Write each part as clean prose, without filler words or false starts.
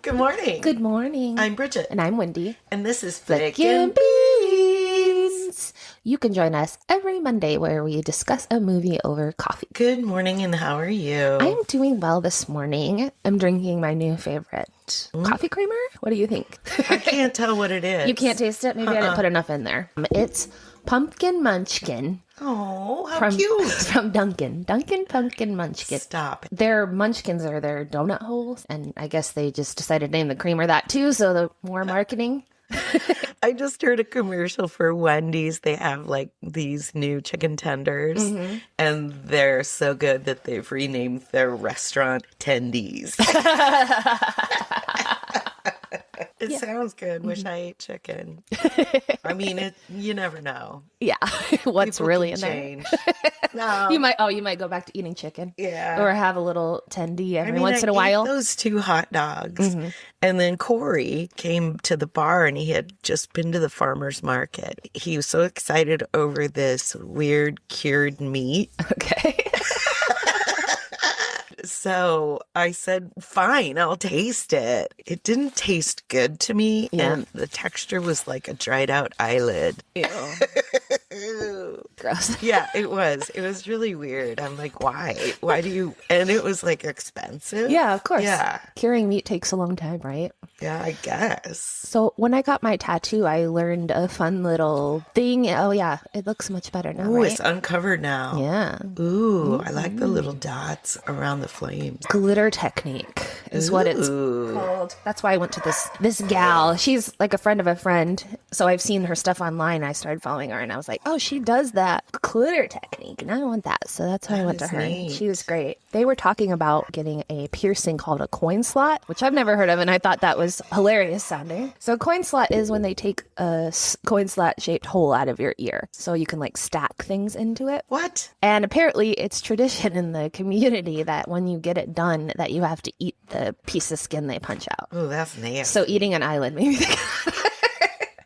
Good morning. Good morning. I'm Bridget. And I'm Wendy. And this is Flickin' Beans. You can join us every Monday where we discuss a movie over coffee. Good morning, and how are you? I'm doing well this morning. I'm drinking my new favorite coffee creamer. What do you think? I can't tell what it is. You can't taste it? Maybe I didn't put enough in there. It's Pumpkin Munchkin. Oh, how cute. From Dunkin'. Dunkin' Pumpkin Munchkin. Stop. Their munchkins are their donut holes, and I guess they just decided to name the creamer that too, so the more marketing. I just heard a commercial for Wendy's. They have like these new chicken tenders, and they're so good that they've renamed their restaurant Tendies. It sounds good. Wish I ate chicken. I mean, you never know. Yeah, what's People really can in there? change. No. You might go back to eating chicken. Yeah. Or have a little tendy every once in a while. Ate those 2 hot dogs. And then Corey came to the bar and he had just been to the farmer's market. He was so excited over this weird cured meat. Okay. So I said, fine, I'll taste it. It didn't taste good to me. Yeah. And the texture was like a dried out eyelid. Ew. Gross. Yeah, it was. It was really weird. I'm like, why? Why do you? And it was like expensive. Yeah, of course. Yeah. Curing meat takes a long time, right? Yeah, I guess. So when I got my tattoo, I learned a fun little thing. Oh, yeah. It looks much better now, Ooh, right? it's uncovered now. Yeah. Ooh, I like the little dots around the flames. Glitter technique is what it's called. That's why I went to this gal. She's like a friend of a friend. So I've seen her stuff online. I started following her and I was like, oh, she does that glitter technique. And I want that. So that's why I went to her. neat. She was great. They were talking about getting a piercing called a coin slot, which I've never heard of. And I thought that was hilarious sounding. So a coin slot is when they take a coin slot shaped hole out of your ear. So you can like stack things into it. What? And apparently it's tradition in the community that when you get it done, that you have to eat the piece of skin they punch out. Oh, that's nasty. So eating an eyelid made me think.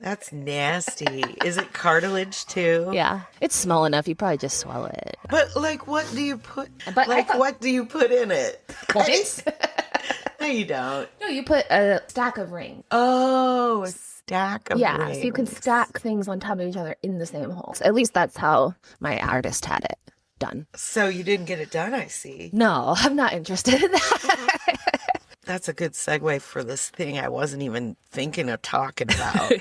That's nasty. Is it cartilage too? Yeah, it's small enough. You probably just swallow it. But like, what do you put? But what do you put in it? Coins? No, you don't. No, you put a stack of rings. Oh, a stack of rings. So you can stack things on top of each other in the same hole. So at least that's how my artist had it done. So you didn't get it done, I see. No, I'm not interested in that. That's a good segue for this thing I wasn't even thinking of talking about.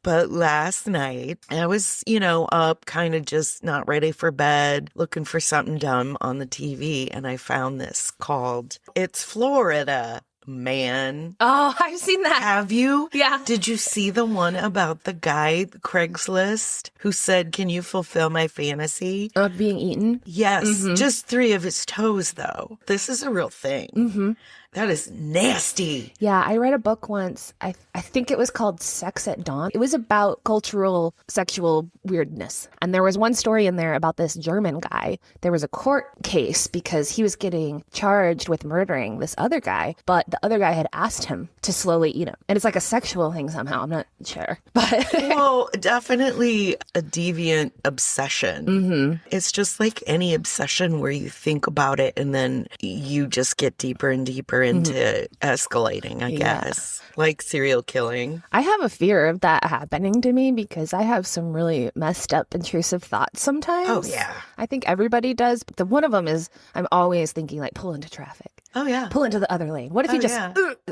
But last night, I was, up kind of just not ready for bed, looking for something dumb on the TV, and I found this called It's Florida, Man. Oh, I've seen that. Have you? Yeah. Did you see the one about the guy, Craigslist, who said, can you fulfill my fantasy? Of being eaten? Yes. Just 3 of his toes, though. This is a real thing. That is nasty. Yeah, I read a book once. I think it was called Sex at Dawn. It was about cultural sexual weirdness. And there was one story in there about this German guy. There was a court case because he was getting charged with murdering this other guy, but the other guy had asked him to slowly eat him. And it's like a sexual thing somehow. I'm not sure. But Well, definitely a deviant obsession. It's just like any obsession where you think about it and then you just get deeper and deeper into escalating, I guess. Like serial killing. I have a fear of that happening to me because I have some really messed up intrusive thoughts sometimes. Oh, yeah. I think everybody does. But one of them is I'm always thinking like pull into traffic. Oh, yeah. Pull into the other lane. What if you just...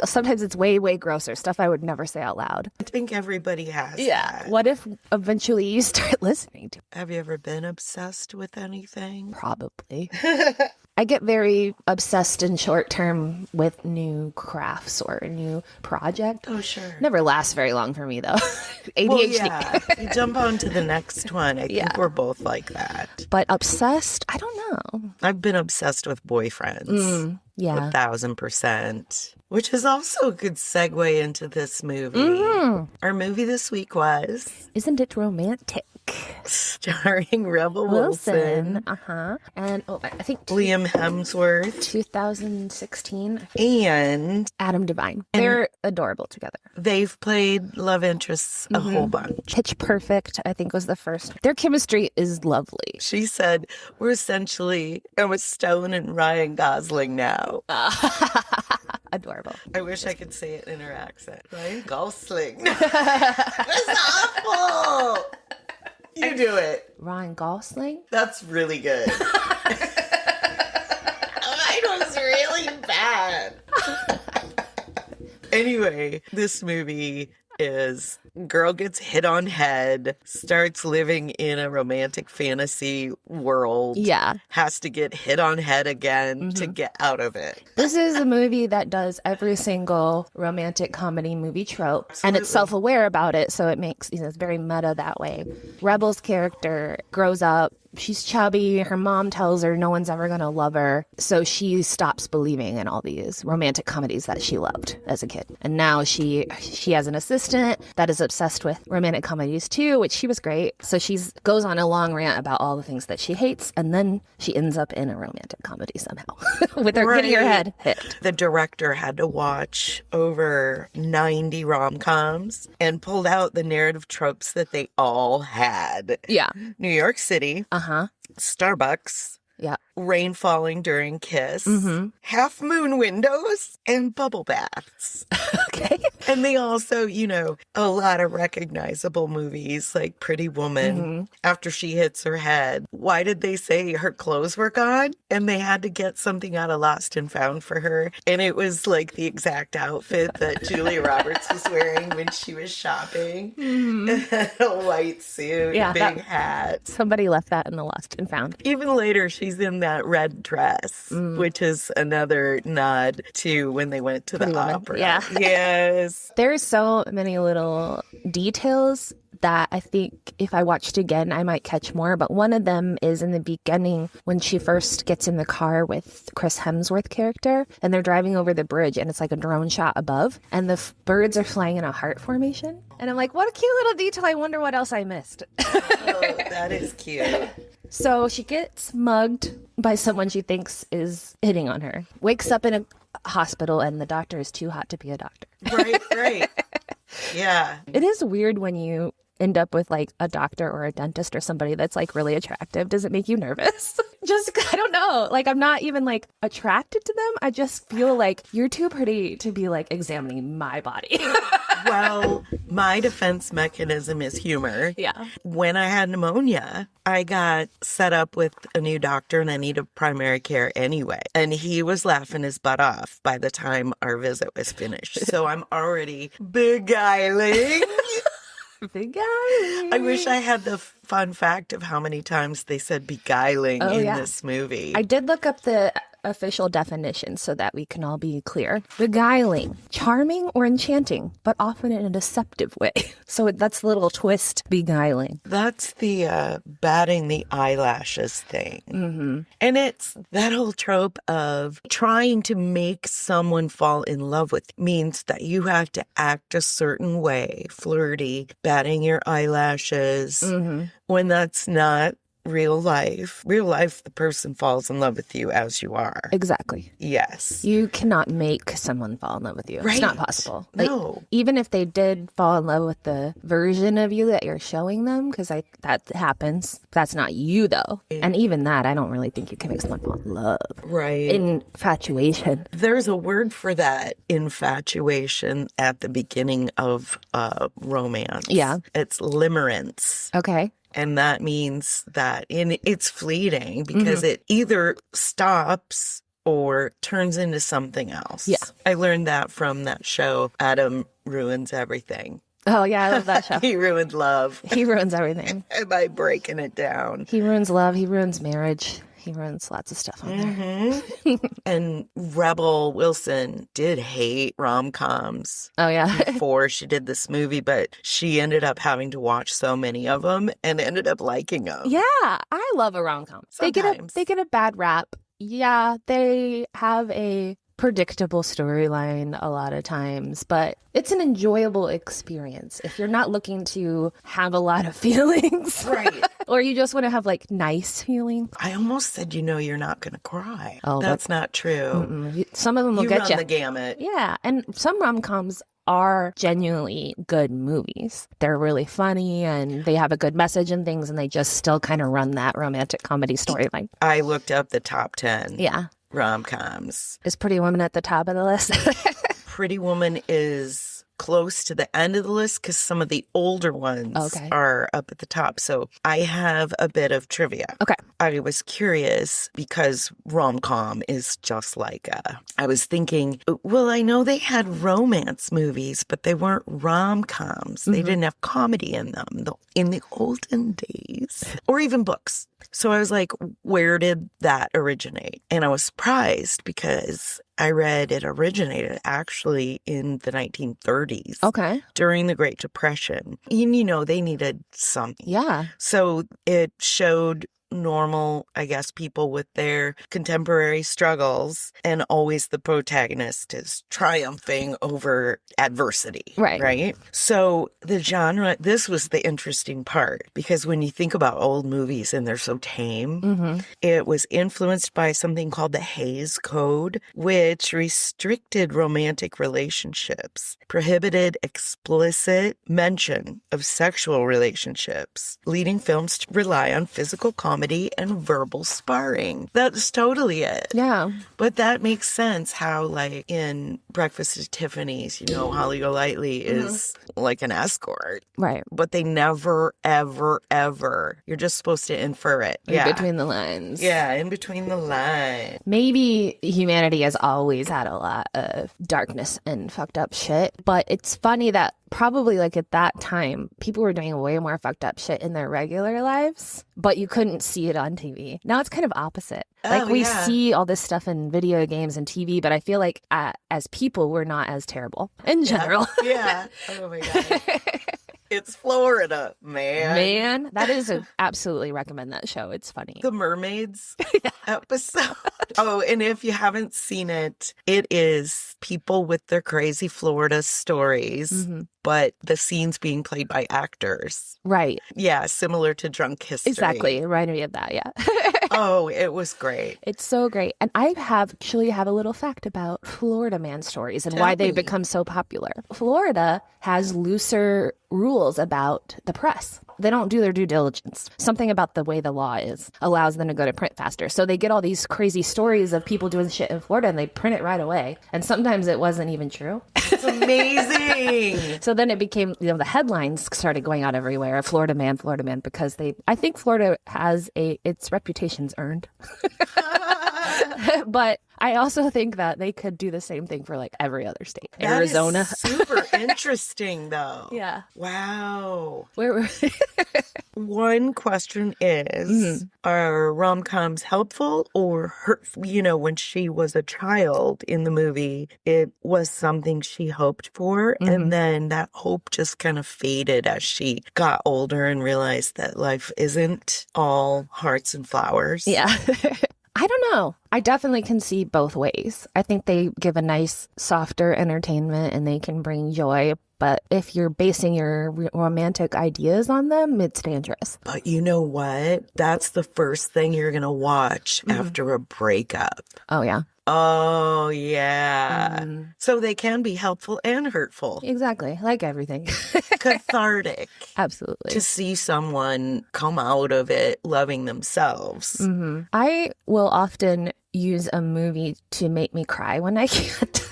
Sometimes it's way, way grosser. Stuff I would never say out loud. I think everybody has that. What if eventually you start listening to... Have you ever been obsessed with anything? Probably. I get very obsessed in short term with new crafts or a new project. Oh, sure. Never lasts very long for me, though. ADHD. Well, yeah. You jump on to the next one. I think we're both like that. But obsessed? I don't know. I've been obsessed with boyfriends. Yeah. 1,000%. Which is also a good segue into this movie. Our movie this week was... Isn't it romantic? Starring Rebel Wilson. And I think Liam Hemsworth. 2016. And Adam Devine. They're adorable together. they've played love interests a whole bunch. Pitch Perfect, I think, was the first. Their chemistry is lovely. She said, we're essentially Emma Stone and Ryan Gosling now. Adorable. I wish I could say it in her accent. Ryan Gosling. That's awful. You do it. Ryan Gosling? That's really good. Mine was really bad. Anyway, this movie is girl gets hit on head, starts living in a romantic fantasy world. Yeah. Has to get hit on head again to get out of it. This is a movie that does every single romantic comedy movie trope. Absolutely. And it's self-aware about it, so it makes, it's very meta that way. Rebel's character grows up. She's chubby. Her mom tells her no one's ever going to love her. So she stops believing in all these romantic comedies that she loved as a kid. And now she has an assistant that is obsessed with romantic comedies too, which she was great. So she goes on a long rant about all the things that she hates. And then she ends up in a romantic comedy somehow with her getting her head hit. The director had to watch over 90 rom-coms and pulled out the narrative tropes that they all had. Yeah. New York City. Uh-huh. Starbucks. Yeah. Rain falling during kiss. Half moon windows and bubble baths. Okay. And they also, a lot of recognizable movies like Pretty Woman. After she hits her head, why did they say her clothes were gone? And they had to get something out of Lost and Found for her. And it was like the exact outfit that Julia Roberts was wearing when she was shopping. A white suit, big hat. Somebody left that in the Lost and Found. Even later, she's in that red dress, which is another nod to when they went to the opera. Yeah. Yes. There's so many little details that I think if I watched again, I might catch more. But one of them is in the beginning when she first gets in the car with Chris Hemsworth character and they're driving over the bridge and it's like a drone shot above and the birds are flying in a heart formation. And I'm like, what a cute little detail. I wonder what else I missed. Oh, that is cute. So she gets mugged by someone she thinks is hitting on her. Wakes up in a hospital and the doctor is too hot to be a doctor. Right. Yeah. It is weird when you end up with like a doctor or a dentist or somebody that's like really attractive. Does it make you nervous? I don't know. Like I'm not even like attracted to them. I just feel like you're too pretty to be like examining my body. Well, my defense mechanism is humor. Yeah. When I had pneumonia, I got set up with a new doctor and I needed primary care anyway. And he was laughing his butt off by the time our visit was finished. So I'm already beguiling. Beguiling. I wish I had the fun fact of how many times they said beguiling in this movie. I did look up the official definition so that we can all be clear. Beguiling, charming or enchanting, but often in a deceptive way. So that's the little twist, beguiling. That's the batting the eyelashes thing. And it's that whole trope of trying to make someone fall in love with you means that you have to act a certain way, flirty, batting your eyelashes, when that's not real life. Real life, the person falls in love with you as you are. Exactly. Yes. You cannot make someone fall in love with you. Right. It's not possible. Like, No. even if they did fall in love with the version of you that you're showing them, because that happens, that's not you though. And even that, I don't really think you can make someone fall in love. Right. Infatuation. There's a word for that, infatuation, at the beginning of romance. Yeah. It's limerence. Okay. And that means that it's fleeting because it either stops or turns into something else. Yeah. I learned that from that show, Adam Ruins Everything. Oh, yeah, I love that show. He ruined love He ruins everything. by breaking it down. He ruins love. He ruins marriage. He ruins lots of stuff on there. And Rebel Wilson did hate rom-coms Oh, yeah. before she did this movie, but she ended up having to watch so many of them and ended up liking them. Yeah, I love a rom-com. They Sometimes. get a bad rap. Yeah, they have a predictable storyline a lot of times, but it's an enjoyable experience if you're not looking to have a lot of feelings. Right. Or you just want to have like nice feelings. I almost said, you're not going to cry. Oh, that's not true. Some of them will You get run you. the gamut. Yeah, and some rom-coms are genuinely good movies. They're really funny and they have a good message and things, and they just still kind of run that romantic comedy storyline. I looked up the top 10. Yeah. rom-coms. Is Pretty Woman at the top of the list? Pretty Woman is close to the end of the list because some of the older ones are up at the top. So I have a bit of trivia. Okay. I was curious because rom-com is just like I was thinking, well, I know they had romance movies, but they weren't rom-coms. They didn't have comedy in them in the olden days, or even books. So I was like, where did that originate? And I was surprised because I read it originated actually in the 1930s. Okay. During the Great Depression. And, you know, they needed something. Yeah. So it showed normal, I guess, people with their contemporary struggles, and always the protagonist is triumphing over adversity. Right. So the genre, this was the interesting part, because when you think about old movies and they're so tame, it was influenced by something called the Hays Code, which restricted romantic relationships, prohibited explicit mention of sexual relationships, leading films to rely on physical comedy and verbal sparring. That's totally it. Yeah. But that makes sense how, like, in Breakfast at Tiffany's, you know, Holly Golightly is like an escort. Right. But they never, ever, ever, you're just supposed to infer it. In between the lines. Yeah, in between the lines. Maybe humanity has always had a lot of darkness and fucked up shit, but it's funny that probably like at that time, people were doing way more fucked up shit in their regular lives, but you couldn't see it on TV. Now it's kind of opposite. Like we see all this stuff in video games and TV, but I feel like as people, we're not as terrible in general. Yeah. Oh my God. It's Florida, man. That is absolutely recommend that show. It's funny. The Mermaids episode. Oh, and if you haven't seen it, it is people with their crazy Florida stories, but the scenes being played by actors. Right. Yeah, similar to Drunk History. Exactly. It reminded me of that, yeah. Oh, it was great. It's so great. And I actually have a little fact about Florida man stories and why they've become so popular. Florida has looser rules about the press. They don't do their due diligence. Something about the way the law is allows them to go to print faster. So they get all these crazy stories of people doing shit in Florida and they print it right away. And sometimes it wasn't even true. It's amazing. So then it became, you know, the headlines started going out everywhere. Florida man, because I think Florida has its reputation's earned. But I also think that they could do the same thing for like every other state. That Arizona. Is super interesting, though. Yeah. Wow. Where One question is, are rom-coms helpful or hurtful? You know, when she was a child in the movie, it was something she hoped for. And then that hope just kind of faded as she got older and realized that life isn't all hearts and flowers. Yeah. I don't know. I definitely can see both ways. I think they give a nice, softer entertainment and they can bring joy. But if you're basing your romantic ideas on them, it's dangerous. But you know what? That's the first thing you're going to watch after a breakup. Oh, yeah. Oh, yeah. So they can be helpful and hurtful. Exactly. Like everything. Cathartic. Absolutely. To see someone come out of it loving themselves. I will often use a movie to make me cry when I can't.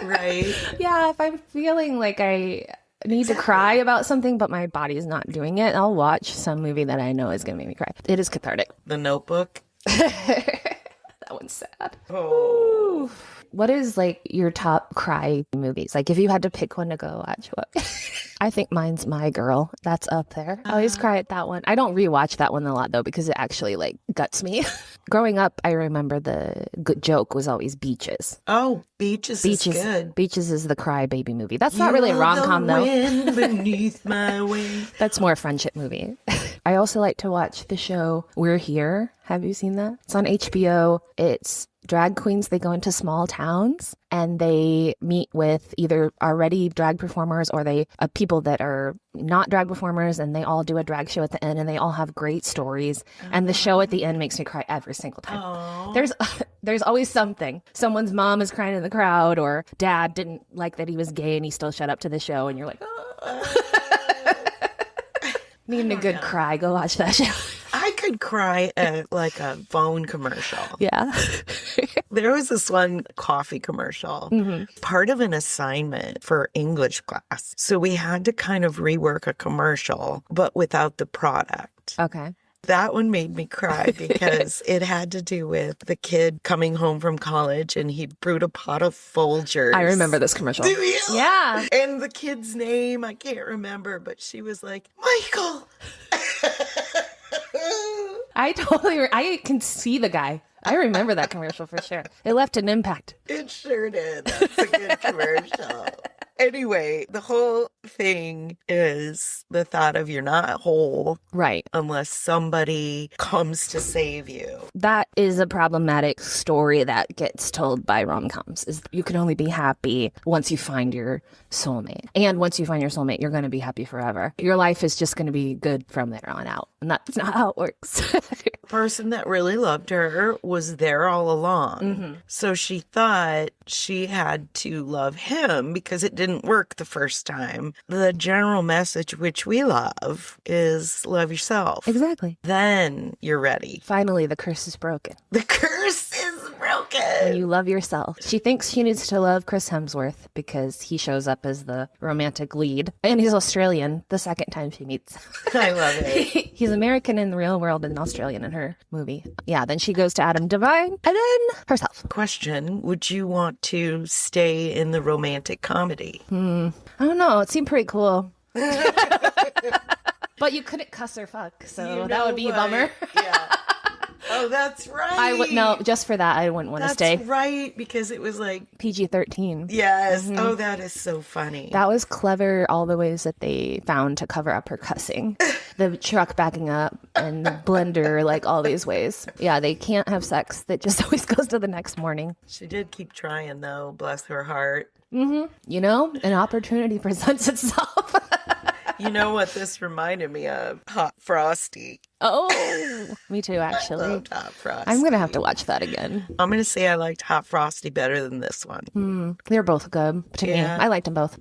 Right? Yeah, if I'm feeling like I need to cry about something, but my body is not doing it, I'll watch some movie that I know is going to make me cry. It is cathartic. The Notebook. That one's sad. Oh. Ooh. What is like your top cry movies? Like if you had to pick one to go watch, what? I think mine's My Girl. That's up there. I always cry at that one. I don't rewatch that one a lot though because it actually like guts me. Growing up, I remember the good joke was always Beaches. Oh, Beaches is good. Beaches is the cry baby movie. That's not really a rom-com though. Wind beneath my wings. That's more a friendship movie. I also like to watch the show We're Here. Have you seen that? It's on HBO. It's drag queens. They go into small towns and they meet with either already drag performers or people that are not drag performers, and they all do a drag show at the end and they all have great stories. And the show at the end makes me cry every single time. There's always something. Someone's mom is crying in the crowd, or dad didn't like that he was gay and he still showed up to the show, and you're like, oh. Needing a good cry, go watch that show. I could I'd cry at like a phone commercial. Yeah. There was this one coffee commercial, part of an assignment for English class. So we had to kind of rework a commercial, but without the product. Okay. That one made me cry because it had to do with the kid coming home from college and he brewed a pot of Folgers. I remember this commercial. Do you? Yeah. And the kid's name, I can't remember, but she was like, Michael. I can see the guy. I remember that commercial for sure. It left an impact. It sure did. That's a good commercial. Anyway, the whole thing is the thought of you're not whole. Right. Unless somebody comes to save you. That is a problematic story that gets told by rom-coms, is you can only be happy once you find your soulmate. And once you find your soulmate, you're going to be happy forever. Your life is just going to be good from there on out. And that's not how it works. The person that really loved her was there all along. So she thought she had to love him because it didn't work the first time. The general message, which we love, is love yourself. Exactly. Then you're ready. Finally, the curse is broken. The curse is broken. When you love yourself. She thinks she needs to love Chris Hemsworth because he shows up as the romantic lead. And he's Australian the second time she meets. I love it. He's American in the real world and Australian in her movie. Yeah, then she goes to Adam Devine and then herself. Question, would you want to stay in the romantic comedy? I don't know. It seemed pretty cool. But you couldn't cuss or fuck, so that would be a bummer. Yeah. Oh, that's right. No, just for that, I wouldn't want to stay. That's right, because it was like PG-13. Yes. Oh, that is so funny. That was clever, all the ways that they found to cover up her cussing. The truck backing up and the blender, like all these ways. Yeah, they can't have sex. That just always goes to the next morning. She did keep trying, though. Bless her heart. You know, an opportunity presents itself. You know what this reminded me of? Hot Frosty. Oh, me too, actually. I loved Hot Frosty. I'm going to have to watch that again. I'm going to say I liked Hot Frosty better than this one. They're both good to me. I liked them both.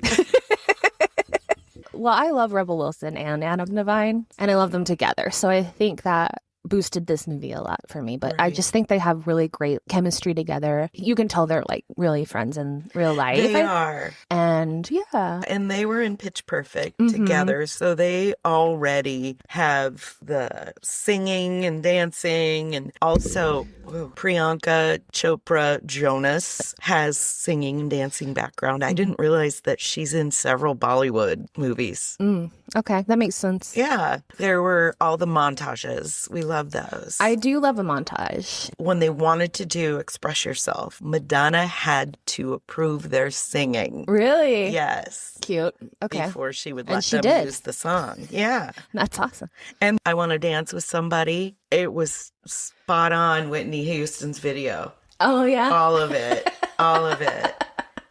Well, I love Rebel Wilson and Adam Devine, and I love them together. So I think that boosted this movie a lot for me. But I just think they have really great chemistry together. You can tell they're like really friends in real life. They are. And yeah. And they were in Pitch Perfect together. So they already have the singing and dancing. And also Priyanka Chopra Jonas has singing and dancing background. I didn't realize that she's in several Bollywood movies. Okay, that makes sense. Yeah. There were all the montages. We love those. I do love a montage. When they wanted to do Express Yourself, Madonna had to approve their singing. Really? Yes. Cute. Okay. Before she would And let she them did. use the song. Yeah. That's awesome. And I Want to Dance with Somebody. It was spot on Whitney Houston's video. Oh, yeah? All of it. All of it.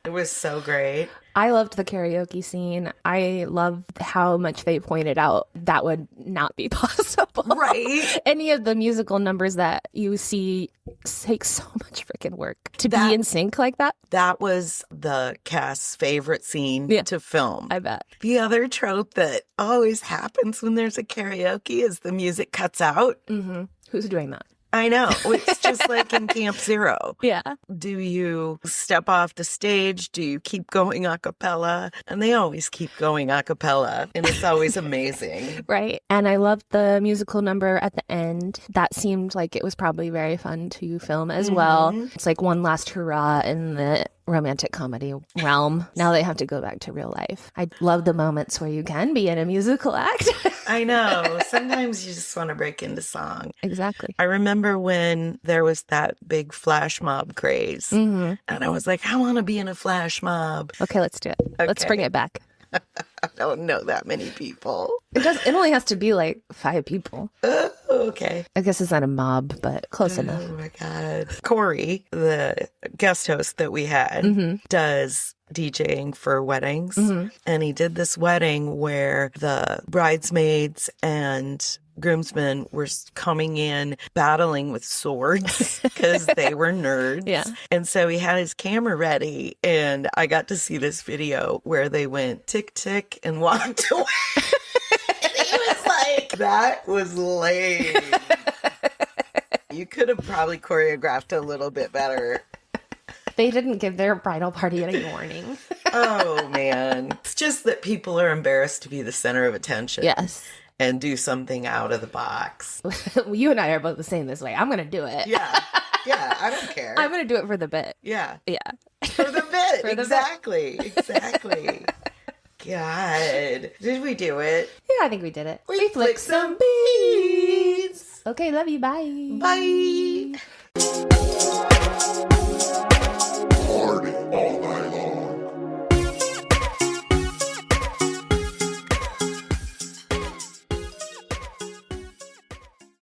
It was so great. I loved the karaoke scene. I loved how much they pointed out that would not be possible. Right. Any of the musical numbers that you see take so much freaking work to be in sync like that. That was the cast's favorite scene to film. I bet. The other trope that always happens when there's a karaoke is the music cuts out. Who's doing that? I know. It's just like in Camp Zero. Yeah. Do you step off the stage? Do you keep going a cappella? And they always keep going a cappella. And it's always amazing. Right. And I loved the musical number at the end. That seemed like it was probably very fun to film as well. It's like one last hurrah in the romantic comedy realm. Now they have to go back to real life. I love the moments where you can be in a musical act. I know. Sometimes you just want to break into song. Exactly. I remember when there was that big flash mob craze. And I was like, I want to be in a flash mob. Okay, let's do it. Let's bring it back. I don't know that many people. It only has to be like 5 people. Okay. I guess it's not a mob, but close enough. Oh my God. Corey, the guest host that we had, does DJing for weddings. And he did this wedding where the bridesmaids and groomsmen were coming in battling with swords because they were nerds. Yeah. And so he had his camera ready, and I got to see this video where they went tick, tick, and walked away. And he was like, That was lame. You could have probably choreographed a little bit better. They didn't give their bridal party any warning. Oh, man. It's just that people are embarrassed to be the center of attention. Yes. And do something out of the box. You and I are both the same this way. I'm going to do it. Yeah. Yeah, I don't care. I'm going to do it for the bit. Yeah. Yeah. For the bit. For the exactly. Bit. Exactly. God. Did we do it? Yeah, I think we did it. We flicked some beads. Okay, love you. Bye. Bye.